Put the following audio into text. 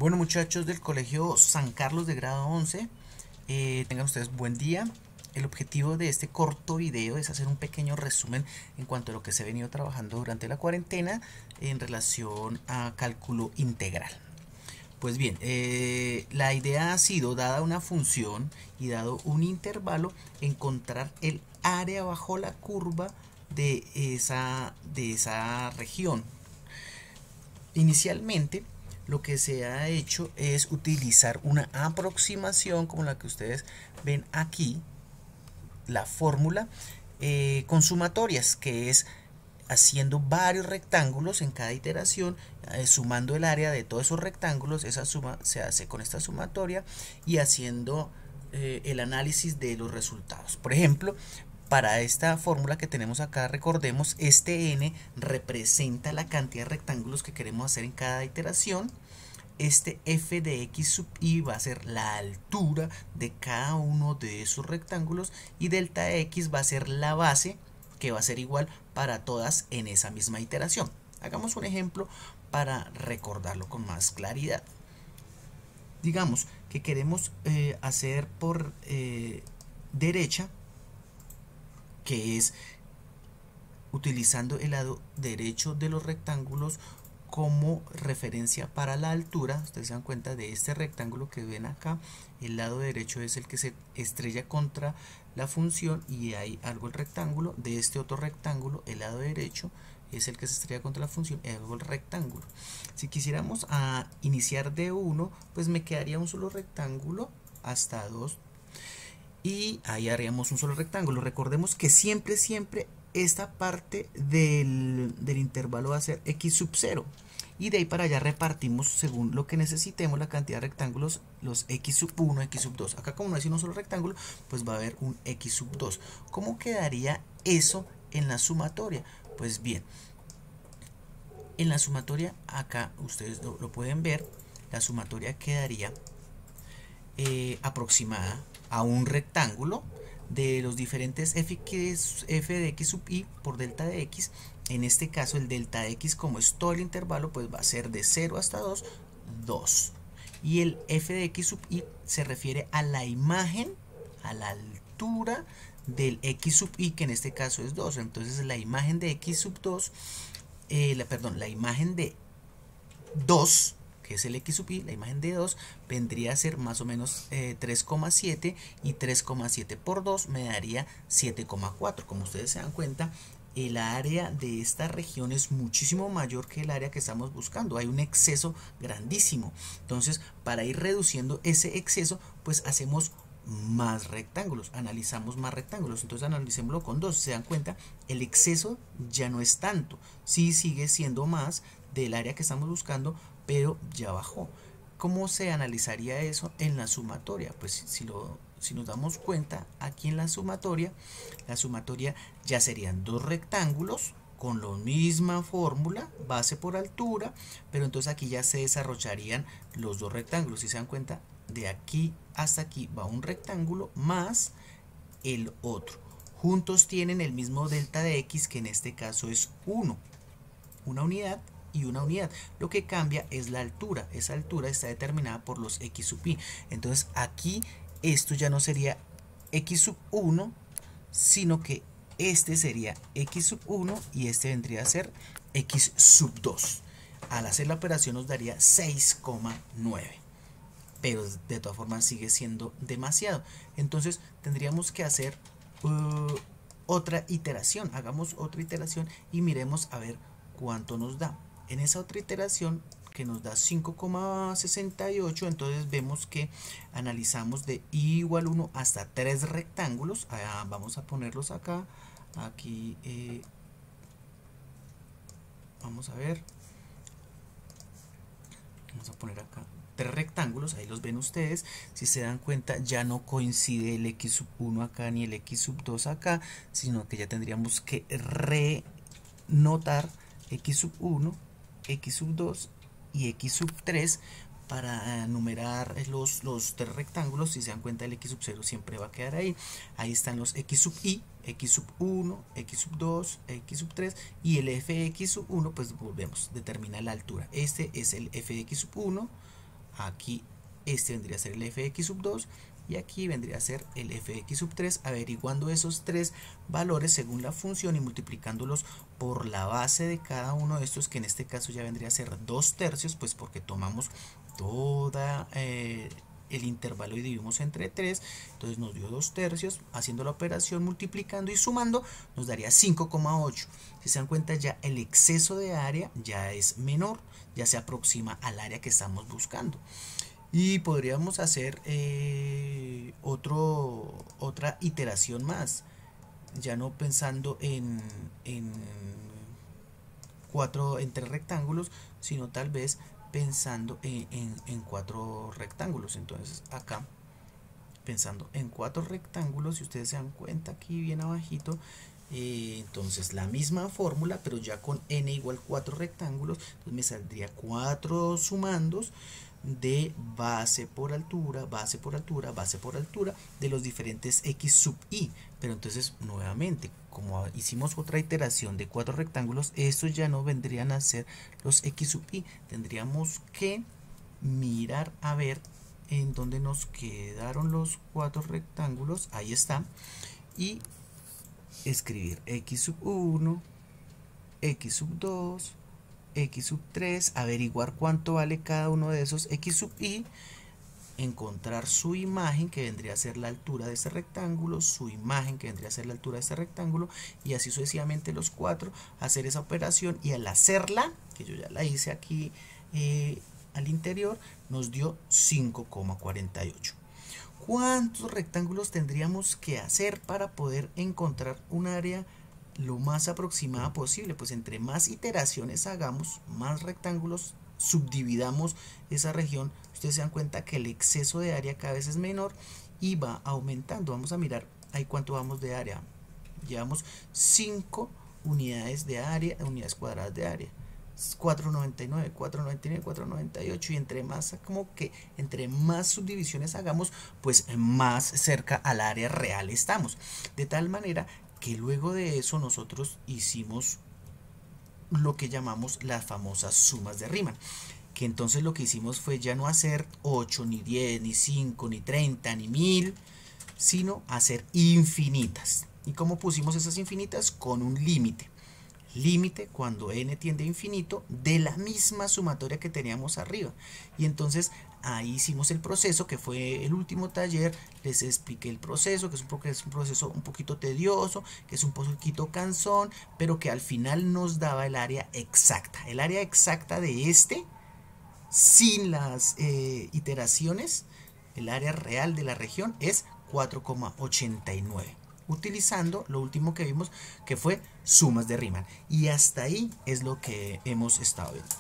Bueno, muchachos del Colegio San Carlos de grado 11, tengan ustedes buen día. El objetivo de este corto video es hacer un pequeño resumen en cuanto a lo que se ha venido trabajando durante la cuarentena en relación a cálculo integral. Pues bien, la idea ha sido, dada una función y dado un intervalo, encontrar el área bajo la curva de esa región. Inicialmente, lo que se ha hecho es utilizar una aproximación como la que ustedes ven aquí, la fórmula con sumatorias, que es haciendo varios rectángulos en cada iteración, sumando el área de todos esos rectángulos. Esa suma se hace con esta sumatoria y haciendo el análisis de los resultados. Por ejemplo, para esta fórmula que tenemos acá, recordemos, este n representa la cantidad de rectángulos que queremos hacer en cada iteración. Este f de x sub i va a ser la altura de cada uno de esos rectángulos, y delta x va a ser la base, que va a ser igual para todas en esa misma iteración. Hagamos un ejemplo para recordarlo con más claridad. Digamos que queremos hacer por derecha, que es utilizando el lado derecho de los rectángulos como referencia para la altura. Ustedes se dan cuenta de este rectángulo que ven acá, el lado derecho es el que se estrella contra la función y ahí algo el rectángulo. De este otro rectángulo, el lado derecho es el que se estrella contra la función y algo el rectángulo. Si quisiéramos iniciar de 1, pues me quedaría un solo rectángulo hasta 2 y ahí haríamos un solo rectángulo. Recordemos que siempre esta parte del intervalo va a ser x sub 0, y de ahí para allá repartimos según lo que necesitemos la cantidad de rectángulos, los x sub 1, x sub 2. Acá, como no es un solo rectángulo, pues va a haber un x sub 2. ¿Cómo quedaría eso en la sumatoria? Pues bien, en la sumatoria, acá ustedes lo pueden ver, la sumatoria quedaría aproximada a un rectángulo de los diferentes f de x sub i por delta de x. En este caso, el delta de x, como es todo el intervalo, pues va a ser de 0 hasta 2, 2. Y el f de x sub i se refiere a la imagen, a la altura del x sub i, que en este caso es 2. Entonces la imagen de x sub 2, la imagen de 2, que es el x sub i, la imagen de 2, vendría a ser más o menos 3,7, y 3,7 por 2 me daría 7,4. Como ustedes se dan cuenta, el área de esta región es muchísimo mayor que el área que estamos buscando. Hay un exceso grandísimo. Entonces, para ir reduciendo ese exceso, pues hacemos más rectángulos, analizamos más rectángulos. Entonces analicémoslo con 2. Se dan cuenta, el exceso ya no es tanto, sí sigue siendo más del área que estamos buscando, pero ya bajó. ¿Cómo se analizaría eso en la sumatoria? Pues si nos damos cuenta, aquí en la sumatoria ya serían dos rectángulos con la misma fórmula, base por altura, pero entonces aquí ya se desarrollarían los dos rectángulos. Si se dan cuenta, de aquí hasta aquí va un rectángulo más el otro. Juntos tienen el mismo delta de x, que en este caso es 1, una unidad y una unidad. Lo que cambia es la altura. Esa altura está determinada por los x sub i. Entonces aquí esto ya no sería x sub 1, sino que este sería x sub 1 y este vendría a ser x sub 2. Al hacer la operación nos daría 6,9. Pero de todas formas sigue siendo demasiado. Entonces tendríamos que hacer otra iteración. Hagamos otra iteración y miremos a ver cuánto nos da. En esa otra iteración, que nos da 5,68, entonces vemos que analizamos de i igual 1 hasta 3 rectángulos. Vamos a ponerlos acá. Aquí vamos a ver. Vamos a poner acá 3 rectángulos, ahí los ven ustedes. Si se dan cuenta, ya no coincide el x sub 1 acá ni el x sub 2 acá, sino que ya tendríamos que renotar x sub 1, x sub 2 y x sub 3 para numerar los 3 rectángulos. Si se dan cuenta, el x sub 0 siempre va a quedar ahí. Ahí están los x sub i, x sub 1, x sub 2, x sub 3, y el f de x sub 1, pues volvemos, determina la altura. Este es el f de x sub 1, aquí este vendría a ser el fx sub 2 y aquí vendría a ser el fx sub 3, averiguando esos tres valores según la función y multiplicándolos por la base de cada uno de estos, que en este caso ya vendría a ser 2/3, pues porque tomamos toda el intervalo y dividimos entre 3, entonces nos dio 2/3, haciendo la operación multiplicando y sumando nos daría 5,8. Si se dan cuenta, ya el exceso de área ya es menor, ya se aproxima al área que estamos buscando. Y podríamos hacer otra iteración más, ya no pensando en 3 rectángulos, sino tal vez pensando en 4 rectángulos. Entonces acá, pensando en 4 rectángulos, si ustedes se dan cuenta aquí bien abajito, entonces la misma fórmula, pero ya con n igual 4 rectángulos, entonces me saldría 4 sumandos de base por altura, base por altura, base por altura de los diferentes x sub i. Pero entonces nuevamente, como hicimos otra iteración de 4 rectángulos, estos ya no vendrían a ser los x sub i. Tendríamos que mirar a ver en dónde nos quedaron los 4 rectángulos. Ahí está. Y escribir x sub 1, x sub 2, x sub 3, averiguar cuánto vale cada uno de esos x sub i, encontrar su imagen, que vendría a ser la altura de este rectángulo, su imagen, que vendría a ser la altura de este rectángulo, y así sucesivamente los 4, hacer esa operación, y al hacerla, que yo ya la hice aquí al interior, nos dio 5,48. ¿Cuántos rectángulos tendríamos que hacer para poder encontrar un área lo más aproximada posible? Pues entre más iteraciones hagamos, más rectángulos subdividamos esa región, ustedes se dan cuenta que el exceso de área cada vez es menor y va aumentando. Vamos a mirar ahí cuánto vamos de área. Llevamos 5 unidades de área, unidades cuadradas de área. 499, 499, 498, y entre más, como que entre más subdivisiones hagamos, pues más cerca al área real estamos. De tal manera que luego de eso nosotros hicimos lo que llamamos las famosas sumas de Riemann, que entonces lo que hicimos fue ya no hacer 8, ni 10, ni 5, ni 30, ni 1000, sino hacer infinitas. ¿Y cómo pusimos esas infinitas? Con un límite. Límite cuando n tiende a infinito de la misma sumatoria que teníamos arriba. Y entonces ahí hicimos el proceso, que fue el último taller, les expliqué el proceso, que es un proceso un poquito tedioso, que es un poquito cansón, pero que al final nos daba el área exacta. El área exacta de este, sin las iteraciones, el área real de la región es 4,89. Utilizando lo último que vimos, que fue sumas de Riemann. Y hasta ahí es lo que hemos estado viendo.